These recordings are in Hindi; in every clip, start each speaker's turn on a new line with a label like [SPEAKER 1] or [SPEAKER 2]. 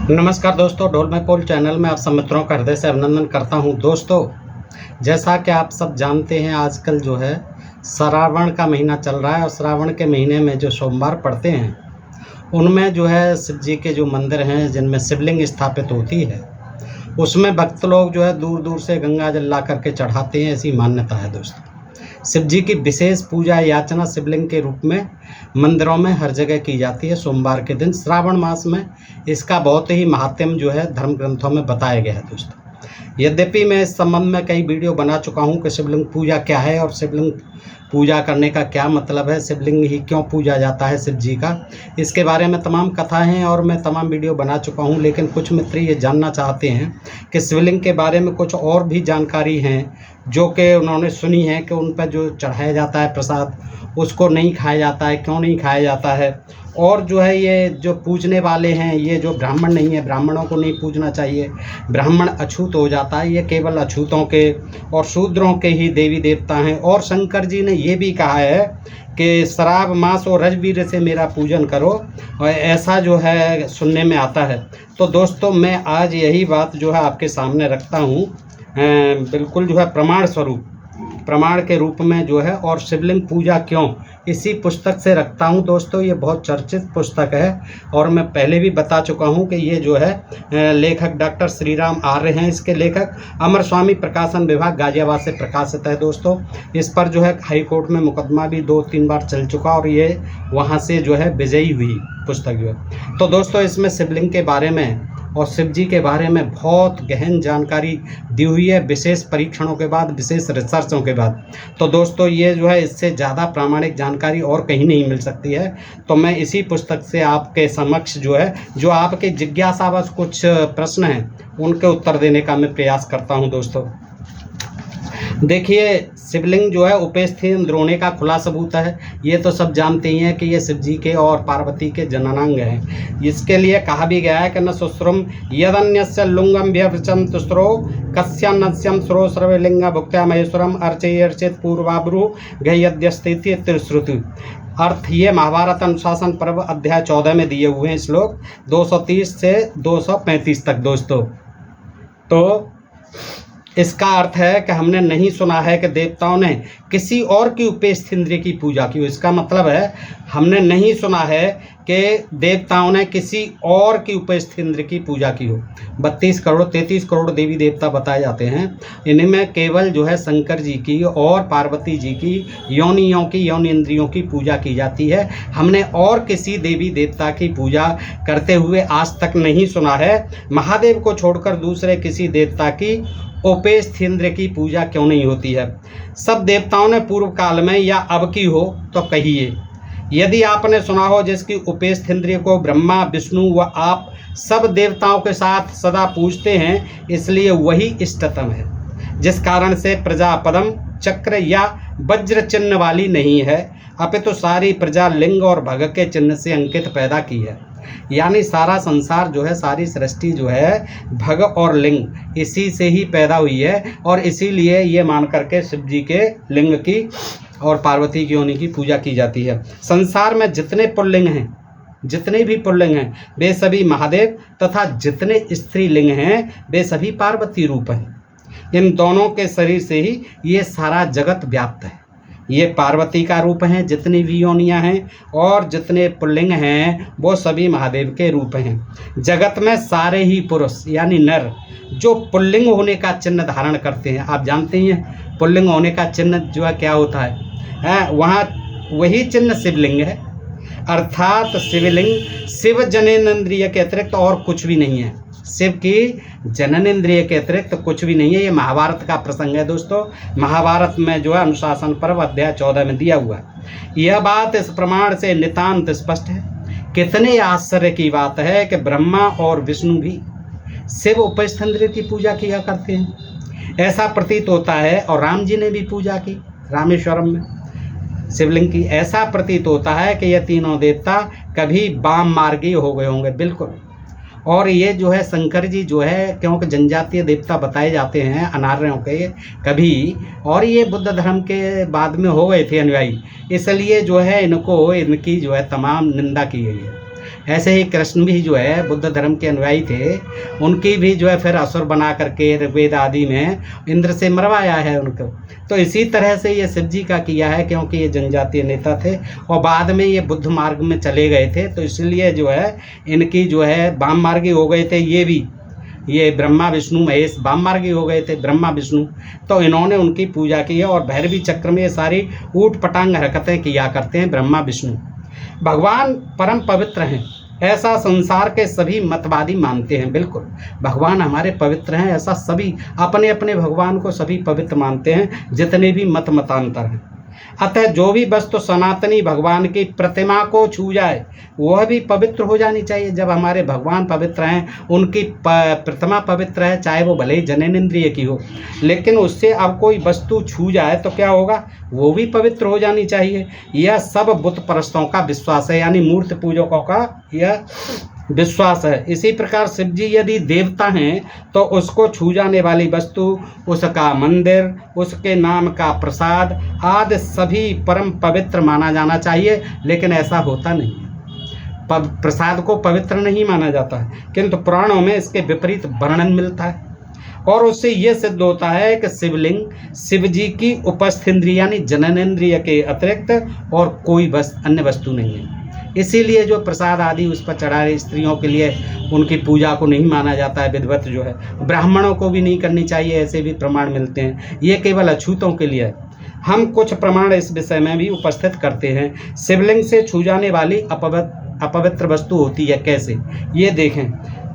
[SPEAKER 1] नमस्कार दोस्तों, ढोल में पोल चैनल में आप सब मित्रों का हृदय से अभिनंदन करता हूं। दोस्तों, जैसा कि आप सब जानते हैं, आजकल जो है श्रावण का महीना चल रहा है और श्रावण के महीने में जो सोमवार पड़ते हैं उनमें जो है शिव जी के जो मंदिर हैं जिनमें शिवलिंग स्थापित होती है, उसमें भक्त लोग जो है दूर दूर से गंगा जल ला करके चढ़ाते हैं। ऐसी मान्यता है दोस्तों। शिव जी की विशेष पूजा याचना शिवलिंग के रूप में मंदिरों में हर जगह की जाती है। सोमवार के दिन श्रावण मास में इसका बहुत ही महात्म्य जो है धर्म ग्रंथों में बताया गया है दोस्तों। यद्यपि मैं इस संबंध में कई वीडियो बना चुका हूं कि शिवलिंग पूजा क्या है और शिवलिंग पूजा करने का क्या मतलब है, शिवलिंग ही क्यों पूजा जाता है शिव जी का, इसके बारे में तमाम कथा हैं और मैं तमाम वीडियो बना चुका हूं। लेकिन कुछ मित्र ये जानना चाहते हैं कि शिवलिंग के बारे में कुछ और भी जानकारी हैं जो कि उन्होंने सुनी है कि उन पर जो चढ़ाया जाता है प्रसाद उसको नहीं खाया जाता है, क्यों नहीं खाया जाता है। और जो है ये जो पूजने वाले हैं ये जो ब्राह्मण नहीं है, ब्राह्मणों को नहीं पूजना चाहिए, ब्राह्मण अछूत हो जाता है, ये केवल अछूतों के और शूद्रों के ही देवी देवता हैं। और शंकर जी ने ये भी कहा है कि श्राव मास और रजवीर से मेरा पूजन करो, और ऐसा जो है सुनने में आता है। तो दोस्तों, मैं आज यही बात जो है आपके सामने रखता हूँ, बिल्कुल जो है प्रमाण के रूप में जो है। और शिवलिंग पूजा क्यों, इसी पुस्तक से रखता हूं दोस्तों। ये बहुत चर्चित पुस्तक है और मैं पहले भी बता चुका हूं कि ये जो है लेखक डॉक्टर श्रीराम आर्य हैं। इसके लेखक अमर स्वामी प्रकाशन विभाग गाजियाबाद से प्रकाशित है दोस्तों। इस पर जो है हाई कोर्ट में मुकदमा भी 2-3 बार चल चुका और ये वहां से जो है विजयी हुई पुस्तक जो है। तो दोस्तों, इसमें शिवलिंग के बारे में और शिव जी के बारे में बहुत गहन जानकारी दी हुई है, विशेष परीक्षणों के बाद, विशेष रिसर्चों के बाद। तो दोस्तों, ये जो है इससे ज़्यादा प्रामाणिक जानकारी और कहीं नहीं मिल सकती है। तो मैं इसी पुस्तक से आपके समक्ष जो है, जो आपके जिज्ञासावश कुछ प्रश्न हैं उनके उत्तर देने का मैं प्रयास करता हूं दोस्तों। देखिए, शिवलिंग जो है उपेस्थि इंद्र होने का खुला सबूत है। ये तो सब जानते ही हैं कि ये शिव जी के और पार्वती के जननांग हैं। इसके लिए कहा भी गया है कि न सुश्रुम यदन्यस्य लुंगम व्यवचन तुस्रो कस्यान्नस्यम स्रो सर्वलिंग भुक्त्या महेश्वरम अर्चयर्चित पूर्वाब्रु गयद्यस्थिति त्रिश्रुति। अर्थ ये महाभारत अनुशासन पर्व अध्याय 14 में दिए हुए हैं श्लोक 230 से 235 तक दोस्तों। तो इसका अर्थ है कि हमने नहीं सुना है कि देवताओं ने किसी और की उपेस्थ इंद्रिय की पूजा की हो। इसका मतलब है हमने नहीं सुना है कि देवताओं ने किसी और की उपेस्थ इंद्रिय की पूजा की हो। 32 करोड़ 33 करोड़ देवी देवता बताए जाते हैं। इनमें केवल जो है शंकर जी की और पार्वती जी की यौन इंद्रियों की पूजा की जाती है। हमने और किसी देवी देवता की पूजा करते हुए आज तक नहीं सुना है। महादेव को छोड़कर दूसरे किसी देवता की उपेस्थ इंद्र की पूजा क्यों नहीं होती है। सब देवताओं ने पूर्व काल में या अब की हो तो कहिए। यदि आपने सुना हो जिसकी उपेस्थ इंद्रिय को ब्रह्मा विष्णु व आप सब देवताओं के साथ सदा पूजते हैं, इसलिए वही इष्टतम है, जिस कारण से प्रजा पदम चक्र या वज्र चिन्ह वाली नहीं है, अपितु सारी प्रजा लिंग और भग के चिन्ह से अंकित पैदा की है। यानी सारा संसार जो है, सारी सृष्टि जो है भग और लिंग इसी से ही पैदा हुई है। और इसीलिए ये मान करके शिव जी के लिंग की और पार्वती की योनि की पूजा की जाती है। संसार में जितने पुल्लिंग हैं, जितने भी पुल्लिंग हैं वे सभी महादेव, तथा जितने स्त्रीलिंग हैं वे सभी पार्वती रूप हैं। इन दोनों के शरीर से ही ये सारा जगत व्याप्त है। ये पार्वती का रूप हैं जितनी भी योनियाँ हैं, और जितने पुल्लिंग हैं वो सभी महादेव के रूप हैं। जगत में सारे ही पुरुष यानी नर जो पुल्लिंग होने का चिन्ह धारण करते हैं, आप जानते हैं पुल्लिंग होने का चिन्ह जो है क्या होता है, वहाँ वही चिन्ह शिवलिंग है। अर्थात शिवलिंग शिव जननेन्द्रिय के अतिरिक्त और कुछ भी नहीं है। शिव की जननेन्द्रिय के अतिरिक्त कुछ भी नहीं है। ये महाभारत का प्रसंग है दोस्तों। महाभारत में जो है अनुशासन पर्व अध्याय 14 में दिया हुआ है। यह बात इस प्रमाण से नितांत स्पष्ट है। कितने आश्चर्य की बात है कि ब्रह्मा और विष्णु भी शिव उपेस्थ इंद्रिय की पूजा किया करते हैं, ऐसा प्रतीत होता है। और राम जी ने भी पूजा की रामेश्वरम में शिवलिंग की। ऐसा प्रतीत होता है कि ये तीनों देवता कभी वाम मार्गी हो गए होंगे, बिल्कुल। और ये जो है शंकर जी जो है, क्योंकि जनजातीय देवता बताए जाते हैं अनार्यों के कभी, और ये बुद्ध धर्म के बाद में हो गए थे अनुयायी, इसलिए जो है इनको इनकी जो है तमाम निंदा की गई है। ऐसे ही कृष्ण भी जो है बुद्ध धर्म के अनुयायी थे, उनकी भी जो है फिर असुर बना करके ऋग्वेद आदि में इंद्र से मरवाया है उनको। तो इसी तरह से ये शिव जी का किया है, क्योंकि ये जनजातीय नेता थे और बाद में ये बुद्ध मार्ग में चले गए थे, तो इसलिए जो है इनकी जो है वाम मार्गी हो गए थे। ये ब्रह्मा विष्णु महेश वाम मार्गी हो गए थे, ब्रह्मा विष्णु, तो इन्होंने उनकी पूजा की है। और भैरवी चक्र में ये सारी ऊट पटांग हरकतें किया करते हैं ब्रह्मा विष्णु। भगवान परम पवित्र हैं, ऐसा संसार के सभी मतवादी मानते हैं। बिल्कुल भगवान हमारे पवित्र हैं, ऐसा सभी अपने अपने भगवान को सभी पवित्र मानते हैं, जितने भी मतांतर हैं। अतः जो भी वस्तु सनातनी भगवान की प्रतिमा को छू जाए वह भी पवित्र हो जानी चाहिए। जब हमारे भगवान पवित्र हैं, उनकी प्रतिमा पवित्र है, चाहे वो भले ही जननेंद्रिय की हो, लेकिन उससे अब कोई वस्तु छू जाए तो क्या होगा, वो भी पवित्र हो जानी चाहिए। यह सब बुत परस्तों का विश्वास है, यानी मूर्ति पूजकों का यह विश्वास है। इसी प्रकार शिव जी यदि देवता हैं तो उसको छू जाने वाली वस्तु, उसका मंदिर, उसके नाम का प्रसाद आदि सभी परम पवित्र माना जाना चाहिए, लेकिन ऐसा होता नहीं है। प्रसाद को पवित्र नहीं माना जाता है, किंतु पुराणों में इसके विपरीत वर्णन मिलता है और उससे यह सिद्ध होता है कि शिवलिंग शिव जी की उपस्थिंद्रिय यानी जननेंद्रिय के अतिरिक्त और कोई अन्य वस्तु नहीं है। इसीलिए जो प्रसाद आदि उस पर चढ़ा रहे स्त्रियों के लिए उनकी पूजा को नहीं माना जाता है, विधिवत जो है ब्राह्मणों को भी नहीं करनी चाहिए, ऐसे भी प्रमाण मिलते हैं। ये केवल अछूतों के लिए है। हम कुछ प्रमाण इस विषय में भी उपस्थित करते हैं। शिवलिंग से छू जाने वाली अपवित्र वस्तु होती है कैसे, ये देखें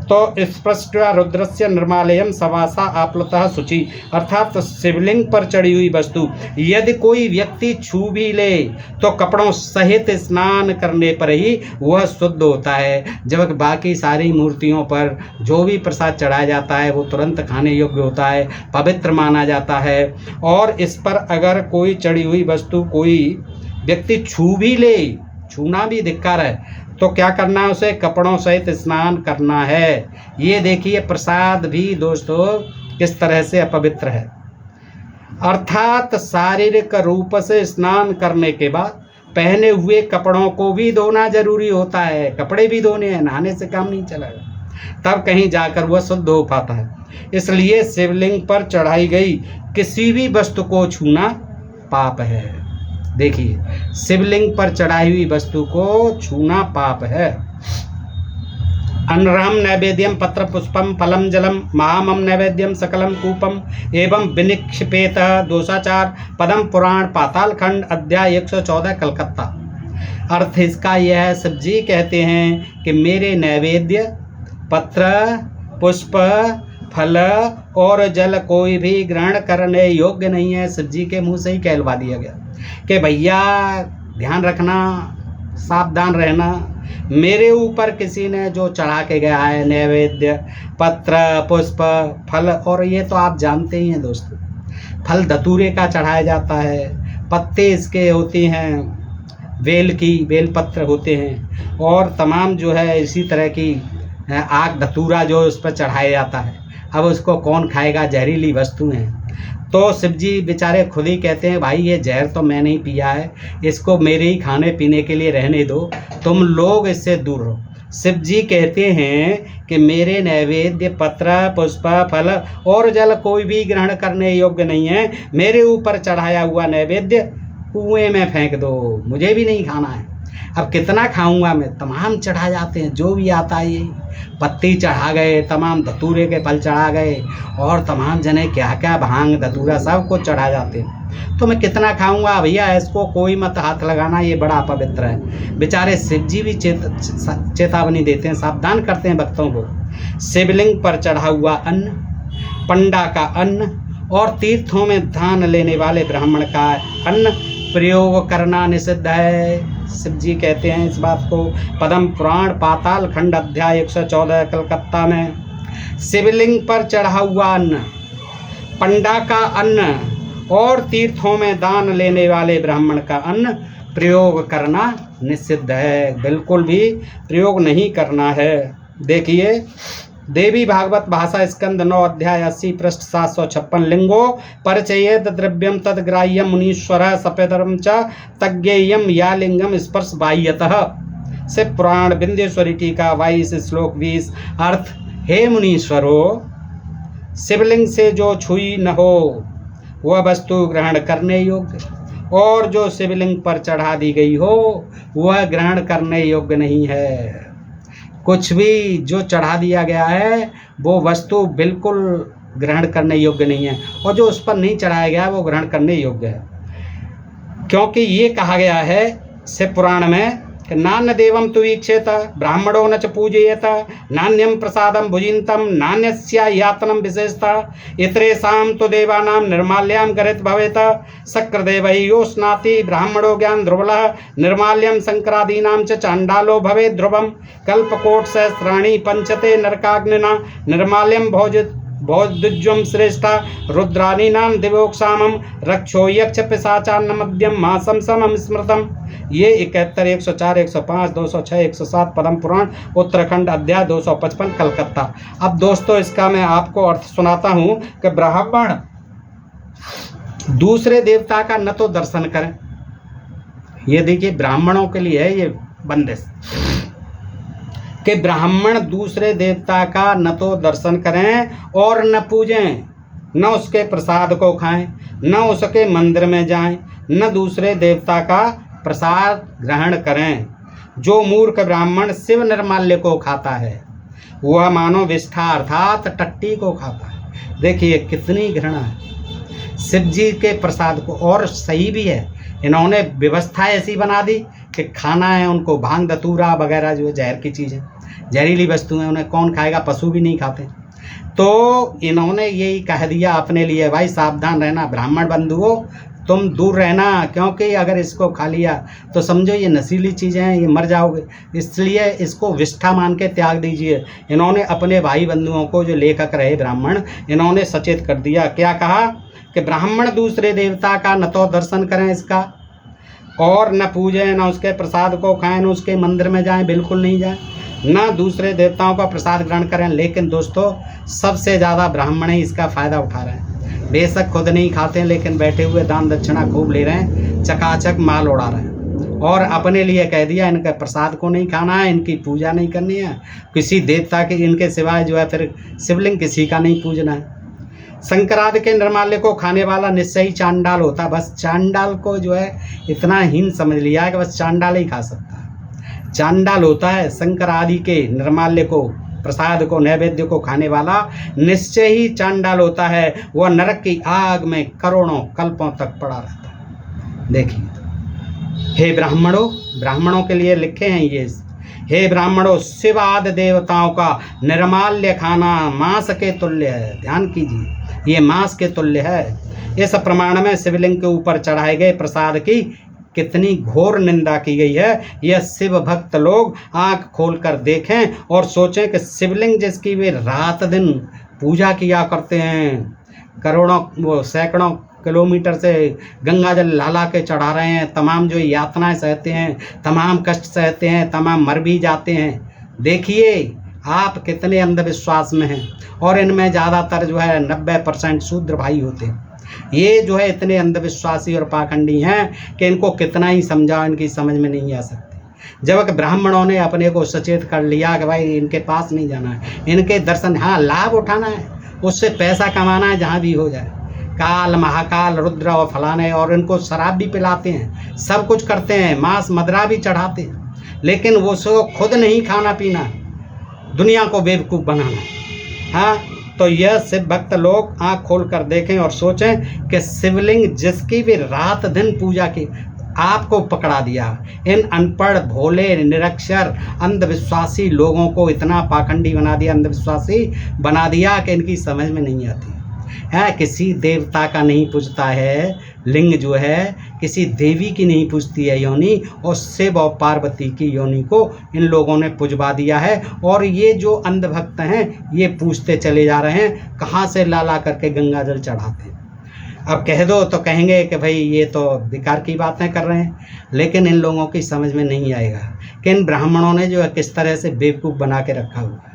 [SPEAKER 1] तो स्पष्ट रुद्रस्य निर्मालयम सवासा आप्लुतः शुचि, अर्थात शिवलिंग पर चढ़ी हुई वस्तु यदि कोई व्यक्ति छू भी ले तो कपड़ों सहित स्नान करने पर ही वह शुद्ध होता है, जबकि बाकी सारी मूर्तियों पर जो भी प्रसाद चढ़ाया जाता है वो तुरंत खाने योग्य होता है, पवित्र माना जाता है। और इस पर अगर कोई चढ़ी हुई वस्तु कोई व्यक्ति छू भी ले, छूना भी धिक्कार है, तो क्या करना है, उसे कपड़ों सहित स्नान करना है। ये देखिए प्रसाद भी दोस्तों किस तरह से अपवित्र है। अर्थात शारीरिक रूप से स्नान करने के बाद पहने हुए कपड़ों को भी धोना जरूरी होता है, कपड़े भी धोने हैं, नहाने से काम नहीं चलेगा, तब कहीं जाकर वह शुद्ध हो पाता है। इसलिए शिवलिंग पर चढ़ाई गई किसी भी वस्तु को छूना पाप है। देखिए शिवलिंग पर चढ़ाई हुई वस्तु को छूना पाप है। अन्नम नैवेद्यम पत्र पुष्पम फलम जलम महामम नैवेद्यम सकलम कूपम एवं विनिक्षिपेत दोषाचार पदम पुराण पाताल खंड अध्याय 114 कलकत्ता। अर्थ इसका यह है, शिव जी कहते हैं कि मेरे नैवेद्य पत्र पुष्प फल और जल कोई भी ग्रहण करने योग्य नहीं है। शिव जी के मुँह से ही कहलवा दिया गया कि भैया ध्यान रखना, सावधान रहना, मेरे ऊपर किसी ने जो चढ़ा के गया है नैवेद्य पत्र पुष्प फल, और ये तो आप जानते ही हैं दोस्तों, फल धतूरे का चढ़ाया जाता है, पत्ते इसके होते हैं, बेल पत्र होते हैं, और तमाम जो है इसी तरह की आग धतूरा जो उस पर चढ़ाया जाता है। अब उसको कौन खाएगा, जहरीली वस्तु हैं। तो शिव जी बेचारे खुद ही कहते हैं भाई ये जहर तो मैं नहीं पिया है, इसको मेरे ही खाने पीने के लिए रहने दो, तुम लोग इससे दूर रहो। शिव जी कहते हैं कि मेरे नैवेद्य पत्र पुष्प फल और जल कोई भी ग्रहण करने योग्य नहीं है, मेरे ऊपर चढ़ाया हुआ नैवेद्य कुएं में फेंक दो, मुझे भी नहीं खाना है। अब कितना खाऊंगा मैं, तमाम चढ़ा जाते हैं, जो भी आता है यही पत्ती चढ़ा गए, तमाम धतूरे के फल चढ़ा गए, और तमाम जने क्या क्या भांग धतूरा सब कुछ चढ़ा जाते हैं, तो मैं कितना खाऊंगा भैया, इसको कोई मत हाथ लगाना, ये बड़ा अपवित्र है। बेचारे शिव जी भी चेतावनी देते हैं, सावधान करते हैं भक्तों को। शिवलिंग पर चढ़ा हुआ अन्न, पंडा का अन्न और तीर्थों में दान लेने वाले ब्राह्मण का अन्न प्रयोग करना निषिद्ध है। शिव जी कहते हैं इस बात को पद्म पुराण पाताल खंड अध्याय 114 कलकत्ता में। शिवलिंग पर चढ़ा हुआ अन्न, पंडा का अन्न और तीर्थों में दान लेने वाले ब्राह्मण का अन्न प्रयोग करना निषिद्ध है, बिल्कुल भी प्रयोग नहीं करना है। देखिए देवी भागवत भाषा स्कंद 9 अध्याय 80 पृष्ठ 756 लिंगो परिचयेत द्रव्यम तद्ग्राह्यम मुनीश्वर सपेदरम च तज्ञेयम या लिंगम स्पर्श बाह्यतः। शिव पुराण विंध्येश्वरी टीका 22 श्लोक 20। अर्थ, हे मुनीश्वरो, शिवलिंग से जो छुई न हो वह वस्तु ग्रहण करने योग्य, और जो शिवलिंग पर चढ़ा दी गई हो वह ग्रहण करने योग्य नहीं है। कुछ भी जो चढ़ा दिया गया है वो वस्तु बिल्कुल ग्रहण करने योग्य नहीं है, और जो उस पर नहीं चढ़ाया गया वो ग्रहण करने योग्य है। क्योंकि ये कहा गया है शिव पुराण में कि नान्य देवम तु वीक्षेत ब्राह्मणो न च पूजयेत नान्यम प्रसादम भुजिंतम नान्यस्या यातनम विशेषता इतरेषां तो देवानां निर्माल्याम गरित भवेत शक्रदेवै यो स्नाति ब्राह्मणो ज्ञान ध्रुवलः निर्माल्यम शंकरादीनां च चांडालो भवेत् ध्रुवम कल्पकोट सहस्राणि पंचते नरकाग्निना निर्माल्यम भोजुज्वम श्रेष्ठा रुद्रानीनां दिवोक्षामम रक्षो यक्ष पिशाचान्न मध्यम मासम समम स्मृतम। ये 71, 104, 105, 206, 107 पद्म पुराण उत्तराखंड अध्याय 255 कलकत्ता। अब दोस्तों इसका मैं आपको अर्थ सुनाता हूँ कि ब्राह्मण दूसरे देवता का न तो दर्शन करें, ये देखिए ब्राह्मणों के लिए है ये बंदिश कि ब्राह्मण दूसरे देवता का न तो दर्शन करें और न पूजें, न उसके प्रसाद को खाएं, न उसके मंदिर में जाएं, न दूसरे देवता का प्रसाद ग्रहण करें। जो मूर्ख ब्राह्मण शिव निर्माल्य को खाता है वह मानो विष्ठा अर्थात टट्टी को खाता है। देखिए कितनी घृणा है शिव जी के प्रसाद को। और सही भी है, इन्होंने व्यवस्था ऐसी बना दी कि खाना है उनको भांग धतूरा वगैरह जो जहर की चीज़ें, जहरीली वस्तुएं उन्हें कौन खाएगा, पशु भी नहीं खाते। तो इन्होंने यही कह दिया अपने लिए, भाई सावधान रहना ब्राह्मण बंधुओं, तुम दूर रहना, क्योंकि अगर इसको खा लिया तो समझो ये नशीली चीज़ें हैं, ये मर जाओगे, इसलिए इसको विष्ठा मान के त्याग दीजिए। इन्होंने अपने भाई बंधुओं को, जो लेखक रहे ब्राह्मण, इन्होंने सचेत कर दिया। क्या कहा कि ब्राह्मण दूसरे देवता का न तो दर्शन करें इसका, और न पूजें, न उसके प्रसाद को खाएं, न उसके मंदिर में जाएं, बिल्कुल नहीं जाएं, न दूसरे देवताओं का प्रसाद ग्रहण करें। लेकिन दोस्तों सबसे ज़्यादा ब्राह्मण ही इसका फ़ायदा उठा रहे हैं। बेशक खुद नहीं खाते हैं लेकिन बैठे हुए दान दक्षिणा खूब ले रहे हैं, चकाचक माल उड़ा रहे हैं, और अपने लिए कह दिया इनके प्रसाद को नहीं खाना है, इनकी पूजा नहीं करनी है, किसी देवता के इनके सिवाय जो है फिर शिवलिंग किसी का नहीं पूजना है। शंकरादि के निर्माल्य को खाने वाला निश्चय ही चांडाल होता है। बस चांडाल को जो है इतना हीन समझ लिया है कि बस चांडाल ही खा सकता है। चांडाल होता है शंकर आदि के निर्माल्य को, प्रसाद को, नैवेद्य को खाने वाला निश्चय ही चांडाल होता है। वह नरक की आग में करोड़ों कल्पों तक पड़ा रहता है। देखिए, हे ब्राह्मणों, ब्राह्मणों के लिए लिखे हैं ये, हे ब्राह्मणों, शिव आदि देवताओं का निर्माल्य खाना मांस के तुल्य है। ध्यान कीजिए, ये मांस के तुल्य है। इस प्रमाण में शिवलिंग के ऊपर चढ़ाए गए प्रसाद की कितनी घोर निंदा की गई है। यह शिव भक्त लोग आंख खोलकर देखें और सोचें कि शिवलिंग जिसकी वे रात दिन पूजा किया करते हैं, करोड़ों वो सैकड़ों किलोमीटर से गंगा जल ला के चढ़ा रहे हैं, तमाम जो यातनाएं सहते हैं, तमाम कष्ट सहते हैं, तमाम मर भी जाते हैं। देखिए आप कितने अंधविश्वास में हैं, और इनमें ज़्यादातर जो है 90% शूद्र भाई होते हैं। ये जो है इतने अंधविश्वासी और पाखंडी हैं कि इनको कितना ही समझाओ इनकी समझ में नहीं आ सकती। जब ब्राह्मणों ने अपने को सचेत कर लिया कि भाई इनके पास नहीं जाना है, इनके दर्शन, हाँ लाभ उठाना है, उससे पैसा कमाना है जहाँ भी हो जाए, काल महाकाल रुद्र और फलाने, और इनको शराब भी पिलाते हैं, सब कुछ करते हैं, मांस मदरा भी चढ़ाते हैं, लेकिन वो सो खुद नहीं खाना पीना, दुनिया को बेवकूफ़ बनाना। हाँ, तो यह शिव भक्त लोग आँख खोल कर देखें और सोचें कि शिवलिंग जिसकी भी रात दिन पूजा की आपको पकड़ा दिया। इन अनपढ़ भोले निरक्षर अंधविश्वासी लोगों को इतना पाखंडी बना दिया, अंधविश्वासी बना दिया कि इनकी समझ में नहीं आती है। किसी देवता का नहीं पूजता है लिंग, जो है किसी देवी की नहीं पूजती है योनि, और शिव और पार्वती की योनि को इन लोगों ने पुजवा दिया है। और ये जो अंधभक्त हैं ये पूछते चले जा रहे हैं, कहाँ से ला ला करके गंगा जल चढ़ाते हैं। अब कह दो तो कहेंगे कि भाई ये तो बेकार की बातें कर रहे हैं, लेकिन इन लोगों की समझ में नहीं आएगा कि इन ब्राह्मणों ने जो है किस तरह से बेवकूफ़ बना के रखा हुआ है।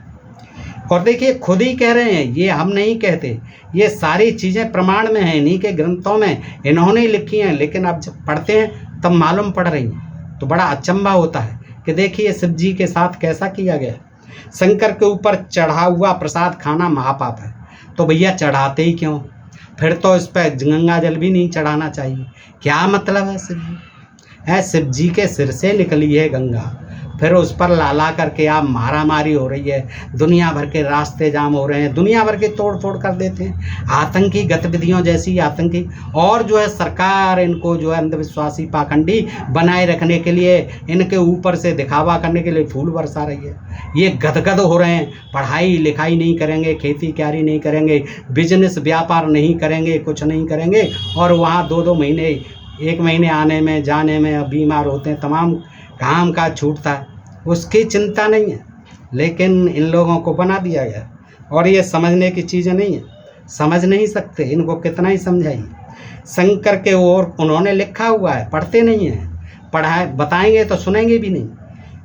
[SPEAKER 1] और देखिए खुद ही कह रहे हैं, ये हम नहीं कहते, ये सारी चीज़ें प्रमाण में हैं, इन्हीं के ग्रंथों में इन्होंने लिखी हैं। लेकिन अब जब पढ़ते हैं तब मालूम पड़ रही हैं, तो बड़ा अचंभा होता है कि देखिए शिव जी के साथ कैसा किया गया। शंकर के ऊपर चढ़ा हुआ प्रसाद खाना महापाप है, तो भैया चढ़ाते ही क्यों? फिर तो इस पर गंगा जल भी नहीं चढ़ाना चाहिए। क्या मतलब है? शिव जी के सिर से निकली है गंगा, फिर उस पर लाला करके आप मारामारी हो रही है, दुनिया भर के रास्ते जाम हो रहे हैं, दुनिया भर के तोड़ फोड़ कर देते हैं, आतंकी गतिविधियों जैसी आतंकी। और जो है सरकार इनको जो है अंधविश्वासी पाखंडी बनाए रखने के लिए, इनके ऊपर से दिखावा करने के लिए फूल बरसा रही है। ये गदगद हो रहे हैं, पढ़ाई लिखाई नहीं करेंगे, खेती क्यारी नहीं करेंगे, बिजनेस व्यापार नहीं करेंगे, कुछ नहीं करेंगे, और वहाँ 2-2 महीने 1 महीने आने में जाने में बीमार होते हैं, तमाम काम काज छूटता है, उसकी चिंता नहीं है। लेकिन इन लोगों को बना दिया गया, और ये समझने की चीज़ें नहीं है, समझ नहीं सकते, इनको कितना ही समझाइए। शंकर के ओर उन्होंने लिखा हुआ है, पढ़ते नहीं हैं, पढ़ाए बताएंगे तो सुनेंगे भी नहीं,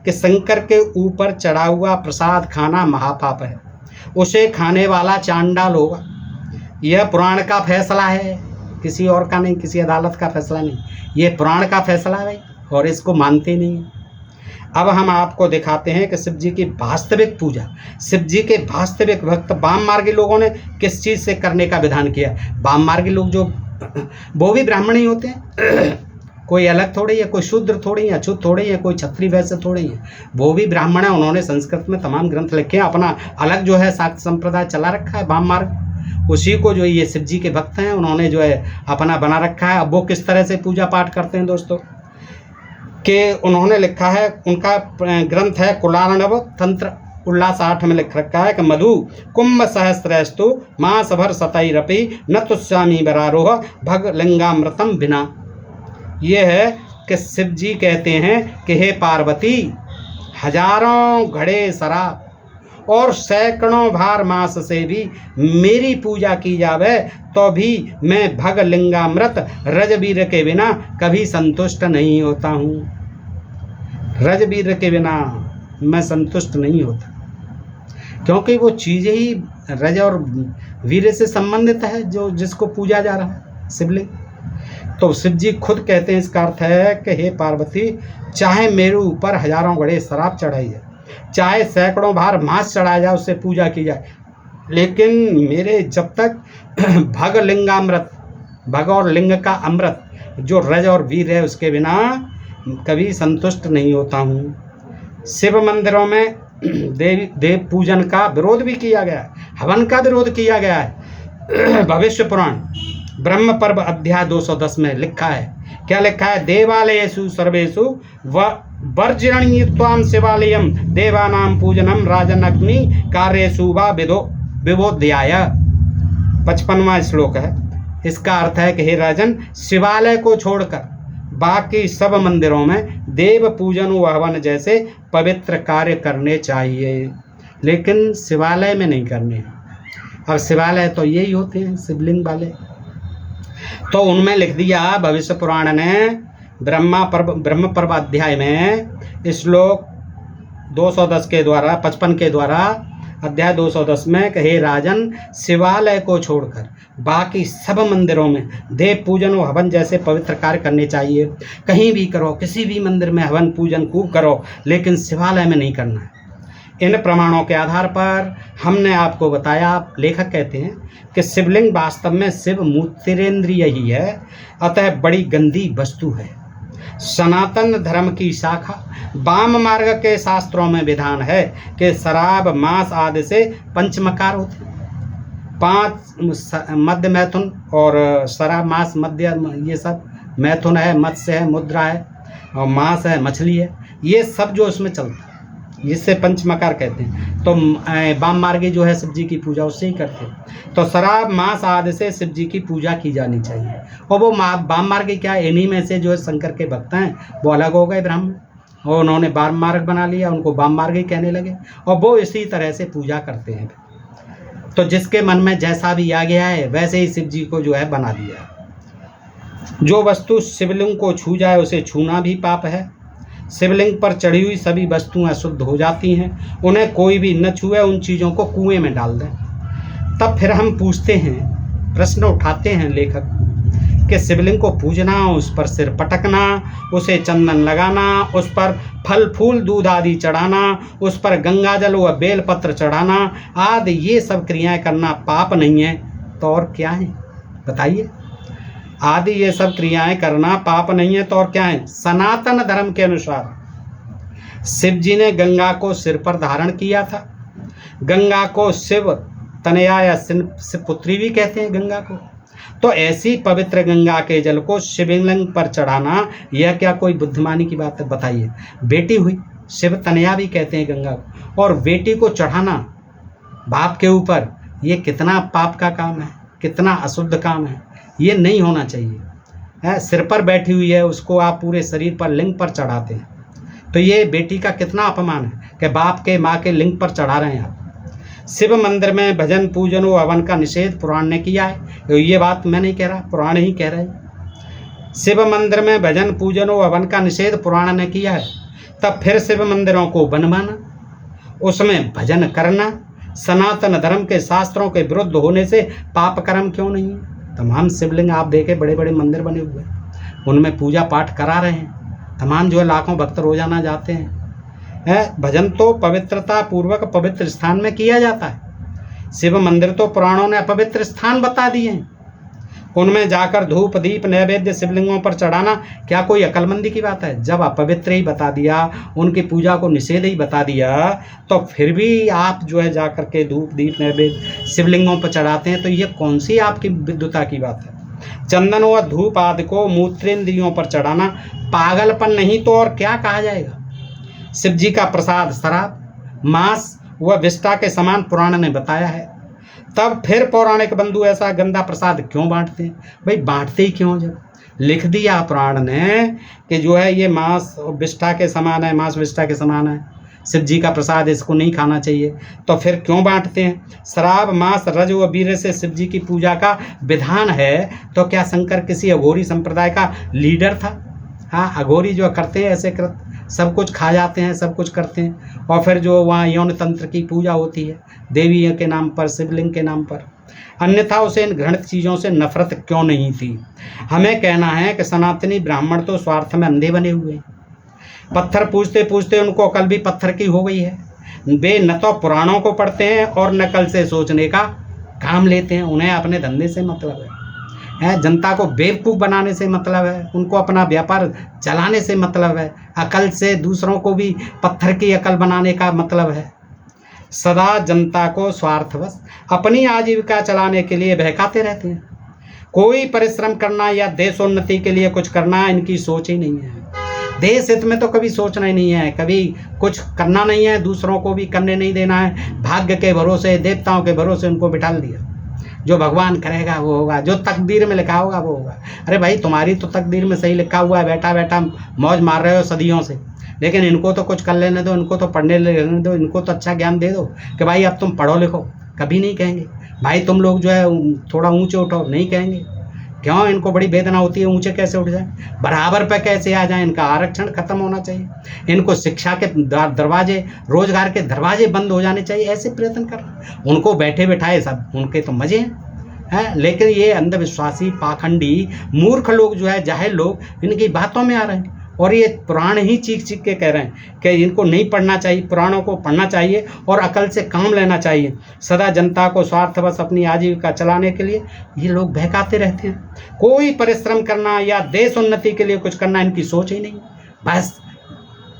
[SPEAKER 1] कि शंकर के ऊपर चढ़ा हुआ प्रसाद खाना महापाप है, उसे खाने वाला चांडाल होगा। यह पुराण का फैसला है, किसी और का नहीं, किसी अदालत का फैसला नहीं, ये पुराण का फैसला है भाई, और इसको मानते नहीं हैं। अब हम आपको दिखाते हैं कि शिव जी की वास्तविक पूजा, शिव जी के वास्तविक भक्त वाम मार्गी लोगों ने किस चीज़ से करने का विधान किया। वाम मार्गी लोग जो वो भी ब्राह्मण ही होते हैं, कोई अलग थोड़ी है, कोई शूद्र थोड़ी है, अछूत थोड़ी है, कोई छत्री वैसे थोड़ी है, वो भी ब्राह्मण है। उन्होंने संस्कृत में तमाम ग्रंथ लिखे हैं, अपना अलग जो है शाक्त संप्रदाय चला रखा है वाम मार्ग, उसी को जो ये शिव जी के भक्त हैं उन्होंने जो है अपना बना रखा है। अब वो किस तरह से पूजा पाठ करते हैं दोस्तों, कि उन्होंने लिखा है, उनका ग्रंथ है कुलार्णव तंत्र उल्लास 8 में लिख रखा है कि मधु कुंभ सहस्त्रस्तु मास भर सतैरपि न तुस्यामी बरारोह भग लिंगामृतम बिना। ये है कि शिव जी कहते हैं कि हे पार्वती, हजारों घड़े शराब और सैकड़ों भार मास से भी मेरी पूजा की जावे तो भी मैं भग लिंगामृत रजबीर के बिना कभी संतुष्ट नहीं होता हूँ। रजबीर के बिना मैं संतुष्ट नहीं होता, क्योंकि वो चीज़ ही रज और वीर से संबंधित है, जो जिसको पूजा जा रहा है शिवलिंग। तो शिव जी खुद कहते हैं, इसका अर्थ है कि हे पार्वती, चाहे मेरे ऊपर हजारों घड़े शराब चढ़ाई है, चाहे सैकड़ों बार मांस चढ़ाया जाए, उससे पूजा की जाए, लेकिन मेरे जब तक भग लिंगामृत, भग और लिंग का अमृत जो रज और वीर है, उसके बिना कभी संतुष्ट नहीं होता हूँ। शिव मंदिरों में देव पूजन का विरोध भी किया गया है, हवन का विरोध किया गया है। भविष्य पुराण ब्रह्म पर्व अध्याय 210 में लिखा है, क्या लिखा है? देवालयेषु सर्वेषु वर्जनीयत्वां शिवालयं देवानां पूजनम राजनग्नि कार्येषु वा विबोध्याय। 55वां श्लोक है। इसका अर्थ है कि हे राजन, शिवालय को छोड़कर बाकी सब मंदिरों में देव पूजन व हवन जैसे पवित्र कार्य करने चाहिए, लेकिन शिवालय में नहीं करने। अब शिवालय तो यही होते हैं शिवलिंग वाले। तो उनमें लिख दिया भविष्य पुराण ने ब्रह्म पर्व अध्याय में श्लोक 210 के द्वारा 55 के द्वारा अध्याय 210 में कहे, राजन, शिवालय को छोड़कर बाकी सब मंदिरों में देव पूजन और हवन जैसे पवित्र कार्य करने चाहिए। कहीं भी करो, किसी भी मंदिर में हवन पूजन खूब करो, लेकिन शिवालय में नहीं करना है। इन प्रमाणों के आधार पर हमने आपको बताया, लेखक कहते हैं कि शिवलिंग वास्तव में शिव मूर्तिरेंद्रिय ही है, अतः बड़ी गंदी वस्तु है। सनातन धर्म की शाखा वाम मार्ग के शास्त्रों में विधान है कि शराब, मांस आदि से पंचमकार होते हैं। 5 मध्य मैथुन और शराब, मांस, मध्य, ये सब मैथुन है, मत्स्य है, मुद्रा है, और मांस है, मछली है, ये सब जो उसमें चलता है, जिससे पंचमकार कहते हैं। तो वाम मार्गी जो है शिव जी की पूजा उससे ही करते हैं। तो शराब, मांस आदि से शिव जी की पूजा की जानी चाहिए। और वो वाम मार्गी क्या, इन्हीं में से जो है शंकर के भक्त हैं वो अलग हो गए ब्राह्मण, और उन्होंने वाम मार्ग बना लिया, उनको वाम मार्गी कहने लगे, और वो इसी तरह से पूजा करते हैं। तो जिसके मन में जैसा भी आ गया है वैसे ही शिव जी को जो है बना दिया है। जो वस्तु शिवलिंग को छू जाए उसे छूना भी पाप है। शिवलिंग पर चढ़ी हुई सभी वस्तुएं अशुद्ध हो जाती हैं, उन्हें कोई भी न छुए, उन चीज़ों को कुएं में डाल दें। तब फिर हम पूछते हैं, प्रश्न उठाते हैं लेखक कि शिवलिंग को पूजना, उस पर सिर पटकना, उसे चंदन लगाना, उस पर फल फूल दूध आदि चढ़ाना, उस पर गंगा जल व बेलपत्र चढ़ाना आदि ये सब क्रियाएं करना पाप नहीं है तो और क्या है बताइए। आदि ये सब क्रियाएं करना पाप नहीं है तो और क्या है। सनातन धर्म के अनुसार शिव जी ने गंगा को सिर पर धारण किया था। गंगा को शिव तनया या शिव पुत्री भी कहते हैं गंगा को। तो ऐसी पवित्र गंगा के जल को शिवलिंग पर चढ़ाना यह क्या कोई बुद्धिमानी की बात है बताइए। बेटी हुई, शिव तनया भी कहते हैं गंगा को, और बेटी को चढ़ाना बाप के ऊपर, ये कितना पाप का काम है, कितना अशुद्ध काम है। ये नहीं होना चाहिए है। सिर पर बैठी हुई है, उसको आप पूरे शरीर पर लिंग पर चढ़ाते हैं, तो ये बेटी का कितना अपमान है कि बाप के माँ के लिंग पर चढ़ा रहे हैं आप। शिव मंदिर में भजन पूजन व हवन का निषेध पुराण ने किया है। तो ये बात मैं नहीं कह रहा, पुराण ही कह रहे हैं। शिव मंदिर में भजन पूजन व हवन का निषेध पुराण ने किया है, तब फिर शिव मंदिरों को बनवाना, उसमें भजन करना सनातन धर्म के शास्त्रों के विरुद्ध होने से पाप कर्म क्यों नहीं है। तमाम शिवलिंग आप देखें, बड़े बड़े मंदिर बने हुए हैं, उनमें पूजा पाठ करा रहे हैं, तमाम जो है लाखों भक्त रोजाना जाते हैं। भजन तो पवित्रता पूर्वक पवित्र स्थान में किया जाता है। शिव मंदिर तो पुराणों ने अपवित्र स्थान बता दिए हैं, उनमें जाकर धूप दीप नैवेद्य शिवलिंगों पर चढ़ाना क्या कोई अक्लमंदी की बात है। जब अपवित्र ही बता दिया, उनकी पूजा को निषेध ही बता दिया, तो फिर भी आप जो है जाकर के धूप दीप नैवेद्य शिवलिंगों पर चढ़ाते हैं, तो ये कौन सी आपकी विद्वता की बात है। चंदन व धूप आदि को मूत्रेंद्रियों पर चढ़ाना पागलपन नहीं तो और क्या कहा जाएगा। शिव जी का प्रसाद शराब मांस व विष्ठा के समान पुराण ने बताया है, तब फिर पौराणिक बंधु ऐसा गंदा प्रसाद क्यों बांटते हैं। भाई बांटते ही क्यों, जब लिख दिया पुराण ने कि जो है ये मांस विष्ठा के समान है, मांस विष्ठा के समान है, शिव जी का प्रसाद इसको नहीं खाना चाहिए, तो फिर क्यों बांटते हैं। शराब मांस रज व वीर्य से शिव जी की पूजा का विधान है, तो क्या शंकर किसी अघोरी संप्रदाय का लीडर था। हाँ, अघोरी जो करते हैं ऐसे कृत, सब कुछ खा जाते हैं, सब कुछ करते हैं, और फिर जो वहाँ यौन तंत्र की पूजा होती है देवी के नाम पर, शिवलिंग के नाम पर। अन्यथा उसे इन घृणित चीज़ों से नफरत क्यों नहीं थी। हमें कहना है कि सनातनी ब्राह्मण तो स्वार्थ में अंधे बने हुए हैं। पत्थर पूजते पूजते उनको अकल भी पत्थर की हो गई है। वे न तो पुराणों को पढ़ते हैं और न कल से सोचने का काम लेते हैं। उन्हें अपने धंधे से मतलब है, जनता को बेवकूफ़ बनाने से मतलब है, उनको अपना व्यापार चलाने से मतलब है। अकल से दूसरों को भी पत्थर की अकल बनाने का मतलब है। सदा जनता को स्वार्थवश अपनी आजीविका चलाने के लिए बहकाते रहते हैं। कोई परिश्रम करना या देशोन्नति के लिए कुछ करना इनकी सोच ही नहीं है। देश हित में तो कभी सोचना ही नहीं है, कभी कुछ करना नहीं है, दूसरों को भी करने नहीं देना है। भाग्य के भरोसे, देवताओं के भरोसे उनको बिठा दिया। जो भगवान करेगा वो होगा, जो तकदीर में लिखा होगा वो होगा। अरे भाई, तुम्हारी तो तकदीर में सही लिखा हुआ है, बैठा बैठा मौज मार रहे हो सदियों से, लेकिन इनको तो कुछ कर लेने दो, इनको तो पढ़ने लेने दो, इनको तो अच्छा ज्ञान दे दो कि भाई अब तुम पढ़ो लिखो। कभी नहीं कहेंगे भाई तुम लोग जो है थोड़ा ऊंचे उठो, नहीं कहेंगे। क्यों, इनको बड़ी वेदना होती है ऊंचे कैसे उठ जाए, बराबर पे कैसे आ जाए। इनका आरक्षण खत्म होना चाहिए, इनको शिक्षा के दरवाजे, रोजगार के दरवाजे बंद हो जाने चाहिए, ऐसे प्रयत्न कर। उनको बैठे बैठाए सब उनके तो मजे हैं, लेकिन ये अंधविश्वासी पाखंडी मूर्ख लोग जो है, जाहिल लोग इनकी बातों में आ रहे हैं। और ये पुराण ही चीख चीख के कह रहे हैं कि इनको नहीं पढ़ना चाहिए, पुराणों को पढ़ना चाहिए और अकल से काम लेना चाहिए। सदा जनता को स्वार्थवश अपनी आजीविका चलाने के लिए ये लोग बहकाते रहते हैं। कोई परिश्रम करना या देश उन्नति के लिए कुछ करना इनकी सोच ही नहीं। बस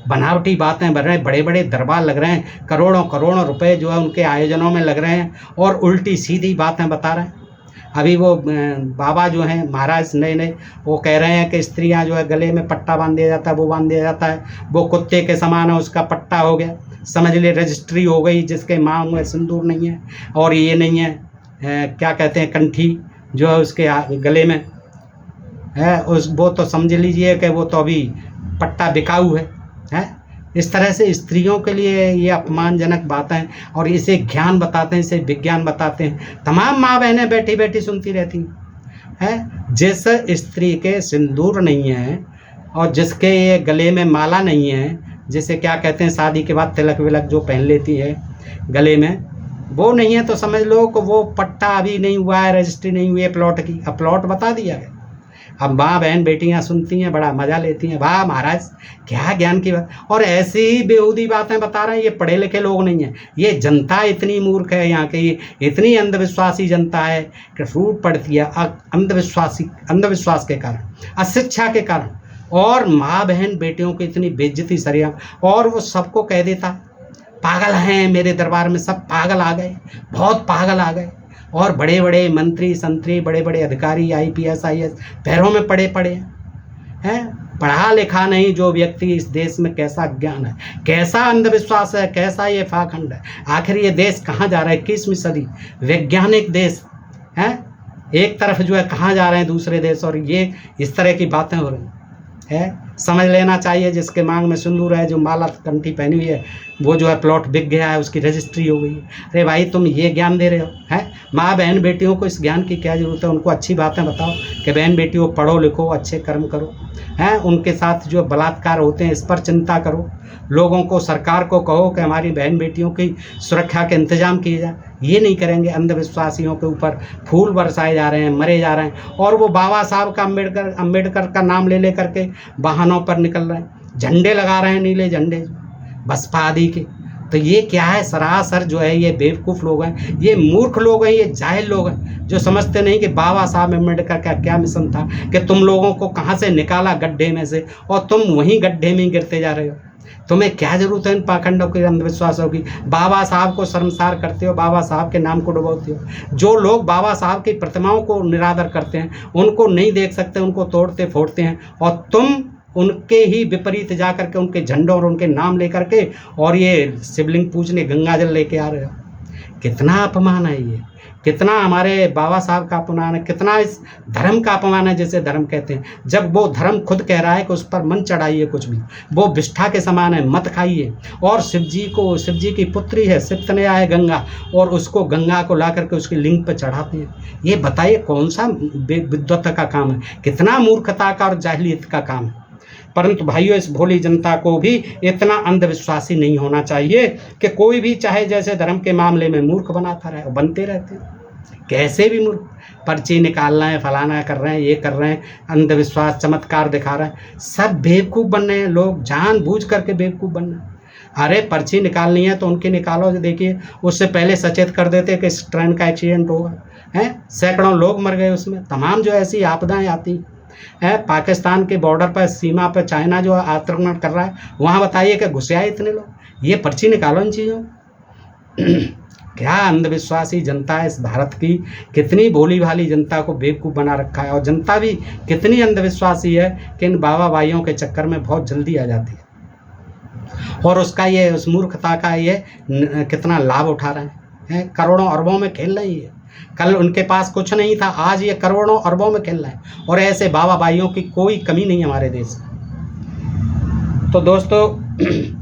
[SPEAKER 1] बनावटी बातें बन रहे हैं, बड़े बड़े दरबार लग रहे हैं, करोड़ों करोड़ों रुपए जो है उनके आयोजनों में लग रहे हैं, और उल्टी सीधी बातें बता रहे हैं। अभी वो बाबा जो हैं महाराज नए नए, वो कह रहे हैं कि स्त्रियां जो है गले में पट्टा बांध दिया जाता है, वो बांध दिया जाता है, वो कुत्ते के समान है, उसका पट्टा हो गया, समझ ले रजिस्ट्री हो गई, जिसके मांग में सिंदूर नहीं है और ये नहीं है, क्या कहते हैं, कंठी जो है उसके गले में है, उस वो तो समझ लीजिए कि वो तो अभी पट्टा बिकाऊ है। इस तरह से स्त्रियों के लिए ये अपमानजनक बातें, और इसे ज्ञान बताते हैं, इसे विज्ञान बताते हैं। तमाम माँ बहनें बैठी बैठी सुनती रहती हैं। जिस स्त्री के सिंदूर नहीं है और जिसके ये गले में माला नहीं है, जिसे क्या कहते हैं शादी के बाद तिलक विलक जो पहन लेती है गले में, वो नहीं है, तो समझ लो कि वो पट्टा अभी नहीं हुआ है, रजिस्ट्री नहीं हुई है प्लॉट की। अब प्लॉट बता दिया गया, अब माँ बहन बेटियां सुनती हैं, बड़ा मज़ा लेती हैं, वाह महाराज क्या ज्ञान की बात। और ऐसी ही बेहूदी बातें बता रहे हैं। ये पढ़े लिखे लोग नहीं हैं, ये जनता इतनी मूर्ख है यहाँ की, इतनी अंधविश्वासी जनता है कि फूट पड़ती है अंधविश्वास के कारण, अशिक्षा के कारण, और माँ बहन बेटियों की इतनी बेइज्जती सरिया। और वो सबको कह देता पागल हैं, मेरे दरबार में सब पागल आ गए, बहुत पागल आ गए। और बड़े बड़े मंत्री संतरी, बड़े बड़े अधिकारी, IPS IAS पैरों में पड़े हैं। पढ़ा लिखा नहीं जो व्यक्ति, इस देश में कैसा ज्ञान है, कैसा अंधविश्वास है, कैसा ये पाखंड है। आखिर ये देश कहाँ जा रहा है? 21वीं सदी वैज्ञानिक देश है, एक तरफ जो है कहाँ जा रहे हैं दूसरे देश, और ये इस तरह की बातें हो रही है। समझ लेना चाहिए, जिसके मांग में सिंदूर है, जो माला कंठी पहनी हुई है, वो जो है प्लॉट बिक गया है, उसकी रजिस्ट्री हो गई है। अरे भाई तुम ये ज्ञान दे रहे हो हैं? माँ बहन बेटियों को इस ज्ञान की क्या ज़रूरत है? उनको अच्छी बातें बताओ कि बहन बेटियों पढ़ो लिखो, अच्छे कर्म करो हैं। उनके साथ जो बलात्कार होते हैं इस पर चिंता करो। लोगों को, सरकार को कहो कि हमारी बहन बेटियों की सुरक्षा के इंतजाम किए जाए। ये नहीं करेंगे। अंधविश्वासियों के ऊपर फूल बरसाए जा रहे हैं, मरे जा रहे हैं। और वो बाबा साहब का अम्बेडकर का नाम ले करके वाहनों पर निकल रहे हैं, झंडे लगा रहे हैं, नीले झंडे बसपा आदि के। तो ये क्या है? सरासर जो है ये बेवकूफ़ लोग हैं, ये मूर्ख लोग हैं, ये जाहिल लोग हैं, जो समझते नहीं कि बाबा साहब अम्बेडकर का क्या मिशन था कि तुम लोगों को कहाँ से निकाला गड्ढे में से, और तुम वहीं गड्ढे में गिरते जा रहे हो। तुम्हें क्या जरूरत है इन पाखंडों की, अंधविश्वासों की? बाबा साहब को शर्मसार करते हो, बाबा साहब के नाम को डुबोते हो। जो लोग बाबा साहब की प्रतिमाओं को निरादर करते हैं, उनको नहीं देख सकते, उनको तोड़ते फोड़ते हैं, और तुम उनके ही विपरीत जा करके उनके झंडों और उनके नाम लेकर के और ये शिवलिंग पूजने गंगा जल लेके आ रहे हो। कितना अपमान है ये, कितना हमारे बाबा साहब का अपमान है, कितना इस धर्म का अपमान है जिसे धर्म कहते हैं। जब वो धर्म खुद कह रहा है कि उस पर मन चढ़ाइए, कुछ भी वो विष्ठा के समान है, मत खाइए। और शिव जी की पुत्री है, शिवतनया है गंगा, और उसको गंगा को ला करके उसकी लिंग पर चढ़ाते हैं। ये बताइए कौन सा विद्वता का काम है, कितना मूर्खता का और जाहिलियत का काम है। परंतु भाइयों, इस भोली जनता को भी इतना अंधविश्वासी नहीं होना चाहिए कि कोई भी चाहे जैसे धर्म के मामले में मूर्ख बनाता रहे, बनते रहते हैं। कैसे भी मूर्ख, पर्ची निकाल रहे हैं, फलाना कर रहे हैं, ये कर रहे हैं, अंधविश्वास चमत्कार दिखा रहे हैं, सब बेवकूफ़ बन रहे हैं लोग, जानबूझ करके बेवकूफ़ बन रहे हैं। अरे पर्ची निकालनी है तो उनकी निकालो, देखिए उससे पहले सचेत कर देते कि इस ट्रेन का एक्सीडेंट होगा, हैं सैकड़ों लोग मर गए उसमें। तमाम जो ऐसी आपदाएँ आती है, पाकिस्तान के बॉर्डर पर, सीमा पर चाइना जो आक्रमण कर रहा है, वहाँ बताइए कि घुसे आए इतने लोग। ये पर्ची निकालो इन चीज़ों। क्या अंधविश्वासी जनता है इस भारत की, कितनी भोली भाली जनता को बेवकूफ़ बना रखा है। और जनता भी कितनी अंधविश्वासी है कि इन बाबा भाइयों के चक्कर में बहुत जल्दी आ जाती है, और उसका ये, उस मूर्खता का ये कितना लाभ उठा रहे हैं। करोड़ों अरबों में खेल रही है। कल उनके पास कुछ नहीं था, आज ये करोड़ों अरबों में खेल रहे हैं। और ऐसे बाबा भाइयों की कोई कमी नहीं है हमारे देश में। तो दोस्तों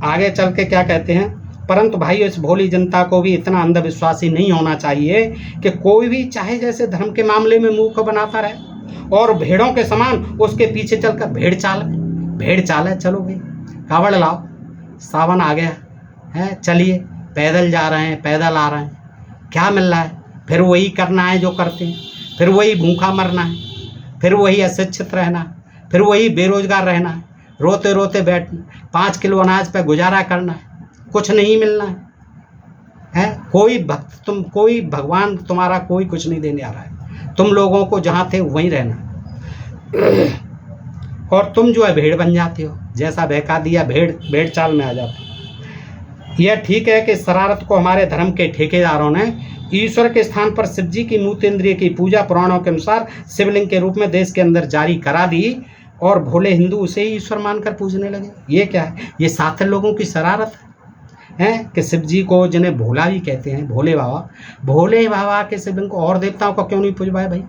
[SPEAKER 1] आगे चल के क्या कहते हैं, परंतु भाइयों, इस भोली जनता को भी इतना अंधविश्वासी नहीं होना चाहिए कि कोई भी चाहे जैसे धर्म के मामले में मूर्ख बनाता रहे, और भेड़ों के समान उसके पीछे चलकर भेड़ चाल है, चलो भाई कावड़ लाओ, सावन आ गया है, चलिए पैदल जा रहे हैं, पैदल आ रहे हैं, क्या मिल रहा है? फिर वही करना है जो करते हैं, फिर वही भूखा मरना है, फिर वही अशिक्षित रहना है, फिर वही बेरोजगार रहना है, रोते रोते बैठना, 5 किलो अनाज पे गुजारा करना है, कुछ नहीं मिलना है। कोई भगवान तुम्हारा कोई कुछ नहीं देने आ रहा है। तुम लोगों को जहाँ थे वहीं रहना, और तुम जो है भेड़ बन जाते हो, जैसा बहका दिया भेड़ चाल में आ जाते हो। यह ठीक है कि शरारत को हमारे धर्म के ठेकेदारों ने ईश्वर के स्थान पर शिव जी की मूर्ति इंद्रिय की पूजा पुराणों के अनुसार शिवलिंग के रूप में देश के अंदर जारी करा दी, और भोले हिंदू उसे ही ईश्वर मानकर पूजने लगे। ये क्या है? ये साथर लोगों की शरारत है कि शिव जी को, जिन्हें भोला भी कहते हैं, भोले बाबा के शिवलिंग को और देवताओं को क्यों नहीं पूजवाए भाई?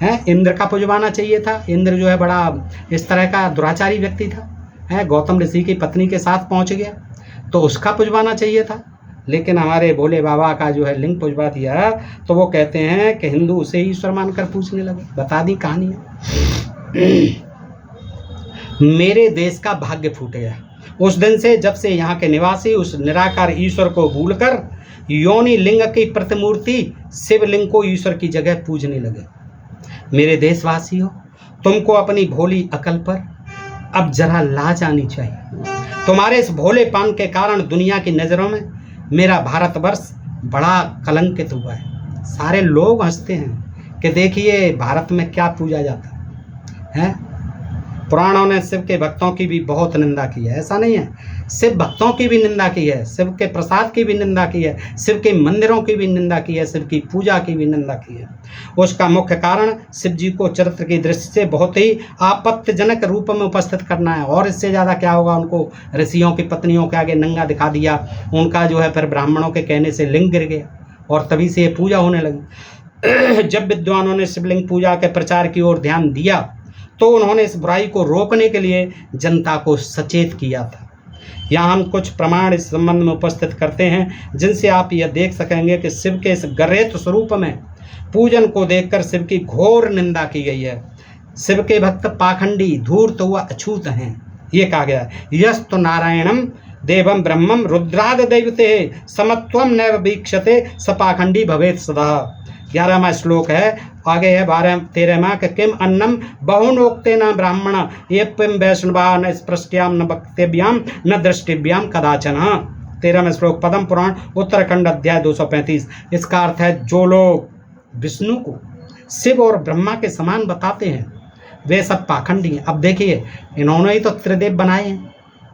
[SPEAKER 1] हैं, इंद्र का पूजवाना चाहिए था। इंद्र जो है बड़ा इस तरह का दुराचारी व्यक्ति था, है, गौतम ऋषि की पत्नी के साथ पहुँच गया, तो उसका पूजवाना चाहिए था। लेकिन हमारे भोले बाबा का जो है लिंग पूजवा दिया, तो वो कहते हैं कि हिंदू उसे ईश्वर मानकर पूजने लगे। बता दी कहानी है। मेरे देश का भाग्य फूट गया उस दिन से, जब से यहाँ के निवासी उस निराकार ईश्वर को भूलकर योनि लिंग की प्रतिमूर्ति शिवलिंग को ईश्वर की जगह पूजने लगे। मेरे देशवासियों, तुमको अपनी भोली अकल पर अब जरा लाज आनी चाहिए। तुम्हारे इस भोलेपन के कारण दुनिया की नज़रों में मेरा भारतवर्ष बड़ा कलंकित हुआ है। सारे लोग हंसते हैं कि देखिए भारत में क्या पूजा जाता है। पुराणों ने शिव के भक्तों की भी बहुत निंदा की है, ऐसा नहीं है, शिव भक्तों की भी निंदा की है, शिव के प्रसाद की भी निंदा की है, शिव के मंदिरों की भी निंदा की है, शिव की पूजा की भी निंदा की है। उसका मुख्य कारण शिव जी को चरित्र की दृष्टि से बहुत ही आपत्तिजनक रूप में उपस्थित करना है। और इससे ज़्यादा क्या होगा, उनको ऋषियों की पत्नियों के आगे नंगा दिखा दिया, उनका जो है फिर ब्राह्मणों के कहने से लिंग गिर गया और तभी से ये पूजा होने लगी। जब विद्वानों ने शिवलिंग पूजा के प्रचार की ओर ध्यान दिया तो उन्होंने इस बुराई को रोकने के लिए जनता को सचेत किया था। यहाँ हम कुछ प्रमाण इस संबंध में उपस्थित करते हैं जिनसे आप यह देख सकेंगे कि शिव के इस गर्हित स्वरूप में पूजन को देखकर शिव की घोर निंदा की गई है। शिव के भक्त पाखंडी, धूर्त व अछूत हैं, ये कहा गया है। यस्तु नारायणम देवम ब्रह्मम रुद्राद दैवते समत्वम नैव वीक्षते स पाखंडी भवेत् सदा। 11वां श्लोक है, आगे है 12-13वां कि किम अन्नम बहुनोक्ते न ब्राह्मण ये पिम वैष्णवा न स्पृष्ट्याम न वक्तव्याम न दृष्टिव्याम कदाचन। 13वां श्लोक पद्म पुराण उत्तराखंड अध्याय 235। इसका अर्थ है जो लोग विष्णु को शिव और ब्रह्मा के समान बताते हैं वे सब पाखंडी हैं। अब देखिए इन्होंने ही तो त्रिदेव बनाए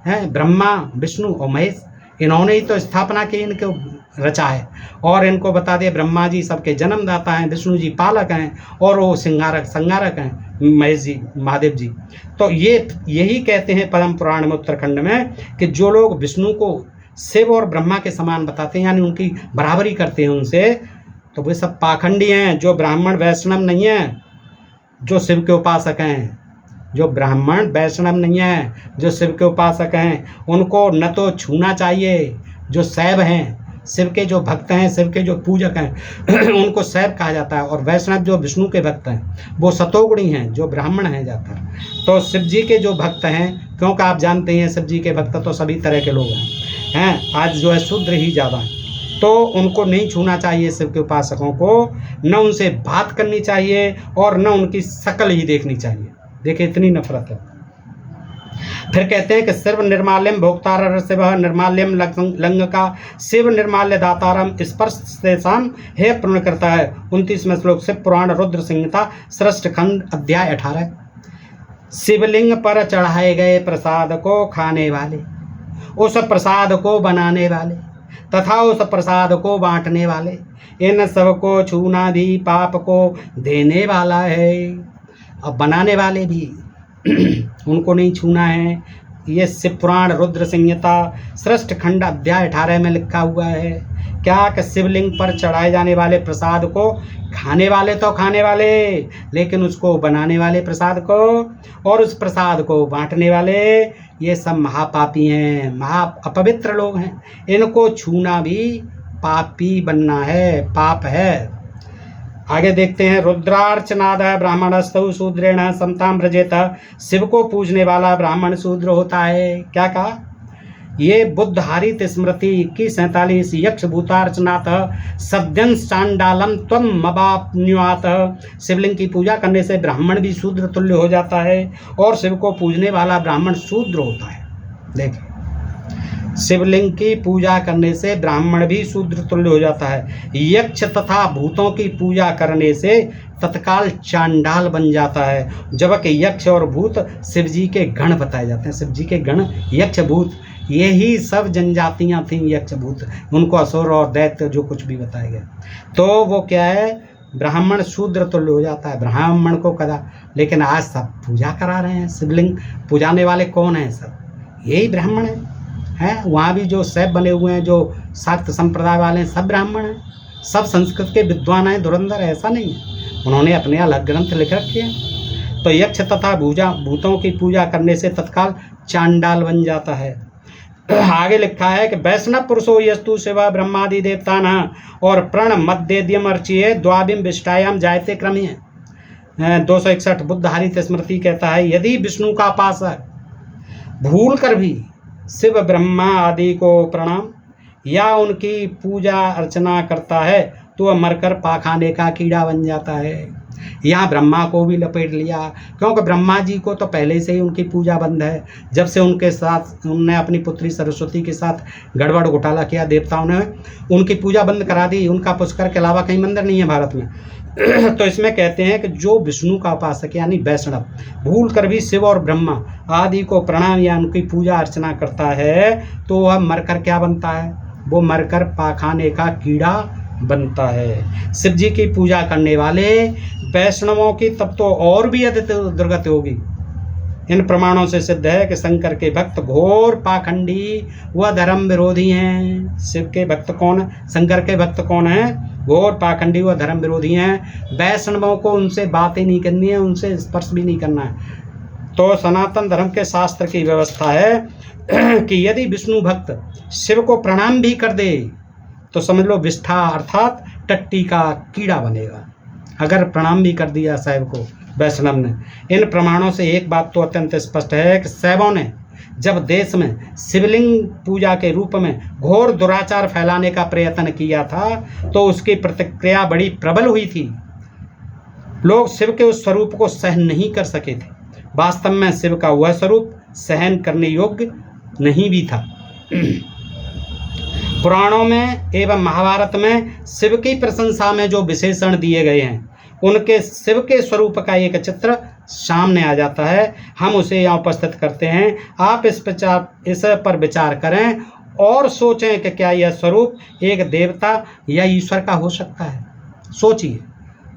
[SPEAKER 1] हैं, ब्रह्मा विष्णु और महेश, इन्होंने ही तो स्थापना की, इनको रचा है। और इनको बता दिए ब्रह्मा जी सबके जन्मदाता हैं, विष्णु जी पालक हैं और वो संहारक हैं महेश जी, महादेव जी। तो ये यही कहते हैं पद्म पुराण में उत्तराखंड में कि जो लोग विष्णु को शिव और ब्रह्मा के समान बताते हैं यानी उनकी बराबरी करते हैं उनसे, तो वे सब पाखंडी हैं। जो ब्राह्मण वैष्णव नहीं हैं, जो शिव के उपासक हैं, जो ब्राह्मण वैष्णव नहीं है, जो शिव के उपासक हैं, उनको न तो छूना चाहिए। जो शैव हैं, शिव के जो भक्त हैं, शिव के जो पूजक हैं उनको शैव कहा जाता है। और वैष्णव जो विष्णु के भक्त हैं वो सतोगुणी हैं, जो ब्राह्मण हैं जाकर। तो शिव जी के जो भक्त हैं, क्योंकि आप जानते हैं शिव जी के भक्त तो सभी तरह के लोग हैं, आज जो है शूद्र ही ज़्यादा हैं, तो उनको नहीं छूना चाहिए शिव के उपासकों को, न उनसे बात करनी चाहिए और न उनकी शक्ल ही देखनी चाहिए। देखिए इतनी नफरत है। फिर कहते हैं कि शिव निर्माल्यम भोक्तार शिव निर्माल्यम लंग का शिव निर्माल्य दातारम स्पर्श से शाम हे पूर्ण करता है। 29वां श्लोक शिव पुराण रुद्र संहिता सृष्ट खंड अध्याय 18। शिवलिंग पर चढ़ाए गए प्रसाद को खाने वाले, उस प्रसाद को बनाने वाले तथा उस प्रसाद को बांटने वाले, इन सब को छूना भी पाप को देने वाला है। अब बनाने वाले भी उनको नहीं छूना है। ये शिव पुराण रुद्र संहिता सृष्ट खंड अध्याय 18 में लिखा हुआ है क्या कि शिवलिंग पर चढ़ाए जाने वाले प्रसाद को खाने वाले तो खाने वाले, लेकिन उसको बनाने वाले प्रसाद को और उस प्रसाद को बांटने वाले ये सब महापापी हैं, महा अपवित्र लोग हैं। इनको छूना भी पापी बनना है, पाप है। आगे देखते हैं रुद्रार्चनाद ब्राह्मणस्तु शूद्रेण समताम व्रजेत। शिव को पूजने वाला ब्राह्मण शूद्र होता है। क्या कहा? ये बुद्धहारित स्मृति 2147 यक्ष भूतार्चनाथ सद्यं चांडालम त्वम मबाप्नुयात। शिवलिंग की पूजा करने से ब्राह्मण भी शूद्र तुल्य हो जाता है और शिव को पूजने वाला ब्राह्मण शूद्र होता है। देखिए शिवलिंग की पूजा करने से ब्राह्मण भी शूद्र तुल्य हो जाता है। यक्ष तथा भूतों की पूजा करने से तत्काल चांडाल बन जाता है, जबकि यक्ष और भूत शिव जी के गण बताए जाते हैं। शिव जी के गण यक्ष भूत, यही सब जनजातियां थीं यक्ष भूत, उनको असुर और दैत्य जो कुछ भी बताया गया। तो वो क्या है, ब्राह्मण शूद्र तुल्य हो जाता है ब्राह्मण को कदा। लेकिन आज सब पूजा करा रहे हैं, शिवलिंग पुजाने वाले कौन हैं? सब यही ब्राह्मण हैं। वहाँ भी जो शैव बने हुए हैं, जो शाक्त संप्रदाय वाले हैं, सब ब्राह्मण हैं। सब संस्कृत के विद्वान हैं, धुरंधर, ऐसा नहीं है। उन्होंने अपने अलग ग्रंथ लिख रखे हैं। तो यक्ष तथा भूतों की पूजा करने से तत्काल चांडाल बन जाता है। आगे लिखा है कि वैष्णव पुरुषो यस्तु शिव ब्रह्मादि देवता न और प्रण मध्यम अर्चिये द्वाबिम विष्टायाम जायते क्रमीय। 261 बुद्धहारित स्मृति कहता है यदि विष्णु का उपासक भूल कर भी शिव ब्रह्मा आदि को प्रणाम या उनकी पूजा अर्चना करता है तो वह मरकर पाखाने का कीड़ा बन जाता है। यहाँ ब्रह्मा को भी लपेट लिया, क्योंकि ब्रह्मा जी को तो पहले से ही उनकी पूजा बंद है। जब से उनके साथ उनने अपनी पुत्री सरस्वती के साथ गड़बड़ घोटाला किया, देवताओं ने उनकी पूजा बंद करा दी। उनका पुष्कर के अलावा कहीं मंदिर नहीं है भारत में। तो इसमें कहते हैं कि जो विष्णु का उपासक यानी वैष्णव भूल कर भी शिव और ब्रह्मा आदि को प्रणाम या उनकी पूजा अर्चना करता है, तो वह मरकर क्या बनता है? वो मरकर पाखाने का कीड़ा बनता है। शिव जी की पूजा करने वाले वैष्णवों की तब तो और भी अधिक दुर्गति होगी। इन प्रमाणों से सिद्ध है कि शंकर के भक्त घोर पाखंडी व धर्म विरोधी हैं। शिव के भक्त कौन, शंकर के भक्त कौन हैं? घोर पाखंडी व धर्म विरोधी हैं। वैष्णवों को उनसे बातें नहीं करनी है, उनसे स्पर्श भी नहीं करना है। तो सनातन धर्म के शास्त्र की व्यवस्था है कि यदि विष्णु भक्त शिव को प्रणाम भी कर दे तो समझ लो विष्ठा अर्थात टट्टी का कीड़ा बनेगा। अगर प्रणाम भी कर दिया साहिब को वैष्णव ने। इन प्रमाणों से एक बात तो अत्यंत स्पष्ट है कि शैवों ने जब देश में शिवलिंग पूजा के रूप में घोर दुराचार फैलाने का प्रयत्न किया था तो उसकी प्रतिक्रिया बड़ी प्रबल हुई थी। लोग शिव के उस स्वरूप को सहन नहीं कर सके थे। वास्तव में शिव का वह स्वरूप सहन करने योग्य नहीं भी था। पुराणों में एवं महाभारत में शिव की प्रशंसा में जो विशेषण दिए गए हैं उनके शिव के स्वरूप का एक चित्र सामने आ जाता है। हम उसे यहाँ उपस्थित करते हैं। आप इस पर विचार करें और सोचें कि क्या यह स्वरूप एक देवता या ईश्वर का हो सकता है। सोचिए,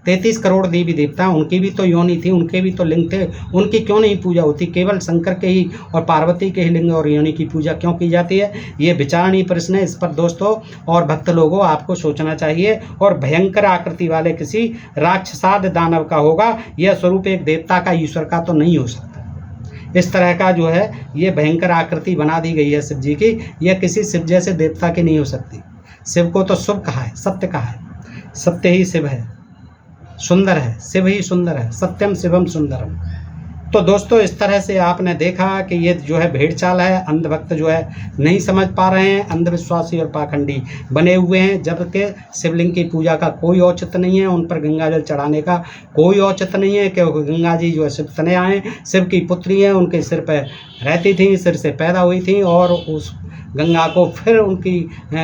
[SPEAKER 1] 33 करोड़ देवी देवता, उनकी भी तो योनि थी, उनके भी तो लिंग थे, उनकी क्यों नहीं पूजा होती? केवल शंकर के ही और पार्वती के ही लिंग और योनि की पूजा क्यों की जाती है? ये विचारणीय प्रश्न है। इस पर दोस्तों और भक्त लोगों आपको सोचना चाहिए। और भयंकर आकृति वाले किसी राक्षसाद दानव का होगा, यह स्वरूप एक देवता का, ईश्वर का तो नहीं हो सकता। इस तरह का जो है ये भयंकर आकृति बना दी गई है शिव जी की, यह किसी शिव जैसे देवता की नहीं हो सकती। शिव को तो शुभ कहा है, सत्य कहा है, सत्य ही शिव है, सुंदर है, शिव ही सुंदर है, सत्यम शिवम सुंदरम। तो दोस्तों इस तरह से आपने देखा कि ये जो है भेड़ चाल है। अंधभक्त जो है नहीं समझ पा रहे हैं, अंधविश्वासी और पाखंडी बने हुए हैं। जबकि शिवलिंग की पूजा का कोई औचित्य नहीं है, उन पर गंगा जल चढ़ाने का कोई औचित्य नहीं है, क्योंकि गंगा जी जो है शिव तनया हैं, शिव की पुत्री हैं, उनके सिर पर रहती थी, सिर से पैदा हुई थी। और उस गंगा को फिर उनकी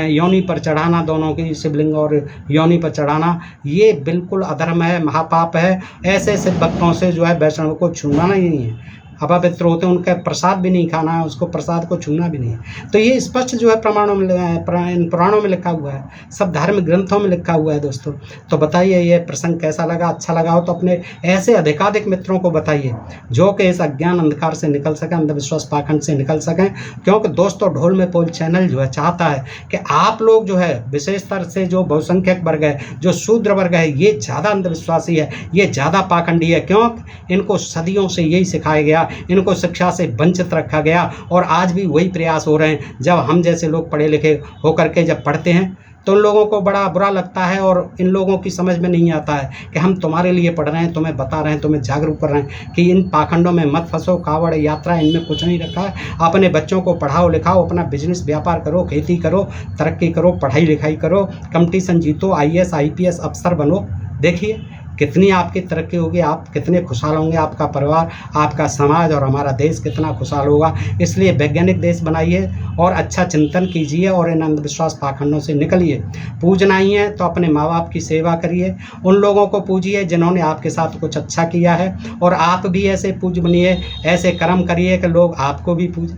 [SPEAKER 1] योनि पर चढ़ाना, दोनों की शिवलिंग और योनि पर चढ़ाना, ये बिल्कुल अधर्म है, महापाप है। ऐसे शिव भक्तों से जो है वैष्णव को छूना नहीं है। अपवित्र होते हैं, उनका प्रसाद भी नहीं खाना है, उसको प्रसाद को छूना भी नहीं है। तो ये स्पष्ट जो है प्रमाणों में इन पुराणों में लिखा हुआ है, सब धार्मिक ग्रंथों में लिखा हुआ है दोस्तों। तो बताइए ये प्रसंग कैसा लगा? अच्छा लगा हो तो अपने ऐसे अधिकाधिक मित्रों को बताइए जो कि इस अज्ञान अंधकार से निकल सकें, अंधविश्वास पाखंड से निकल सकें। क्योंकि दोस्तों ढोल में पोल चैनल जो है चाहता है कि आप लोग जो है विशेषतर से जो बहुसंख्यक वर्ग है, जो शूद्र वर्ग है, ये ज़्यादा अंधविश्वासी है, ये ज़्यादा पाखंडी है। क्यों? इनको सदियों से यही सिखाया गया, इनको शिक्षा से वंचित रखा गया। और आज भी वही प्रयास हो रहे हैं। जब हम जैसे लोग पढ़े लिखे होकर के जब पढ़ते हैं तो उन लोगों को बड़ा बुरा लगता है और इन लोगों की समझ में नहीं आता है कि हम तुम्हारे लिए पढ़ रहे हैं, तुम्हें बता रहे हैं, तुम्हें जागरूक कर रहे हैं कि इन पाखंडों में मत फंसो, कावड़ यात्रा इनमें कुछ नहीं रखा है। अपने बच्चों को पढ़ाओ लिखाओ, अपना बिजनेस व्यापार करो, खेती करो, तरक्की करो, पढ़ाई लिखाई करो, कंपटीशन जीतो, IAS IPS अफसर बनो। देखिए कितनी आपकी तरक्की होगी, आप कितने खुशहाल होंगे, आपका परिवार, आपका समाज और हमारा देश कितना खुशहाल होगा। इसलिए वैज्ञानिक देश बनाइए और अच्छा चिंतन कीजिए और इन अंधविश्वास पाखंडों से निकलिए। पूजना ही है तो अपने माँ बाप की सेवा करिए, उन लोगों को पूजिए जिन्होंने आपके साथ कुछ अच्छा किया है, और आप भी ऐसे पूज बनिए, ऐसे कर्म करिए कि लोग आपको भी पूजें।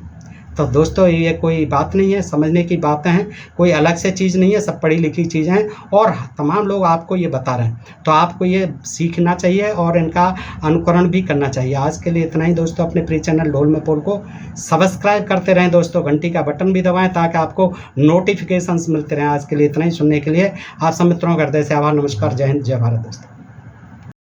[SPEAKER 1] तो दोस्तों ये कोई बात नहीं है, समझने की बातें हैं, कोई अलग से चीज़ नहीं है, सब पढ़ी लिखी चीज़ें हैं और तमाम लोग आपको ये बता रहे हैं। तो आपको ये सीखना चाहिए और इनका अनुकरण भी करना चाहिए। आज के लिए इतना ही दोस्तों। अपने प्रिय चैनल ढोल में पोल को सब्सक्राइब करते रहें दोस्तों, घंटी का बटन भी दबाएँ ताकि आपको नोटिफिकेशंस मिलते रहें। आज के लिए इतना ही। सुनने के लिए आप सब मित्रों का हृदय से आभार। नमस्कार, जय हिंद, जय भारत दोस्तों।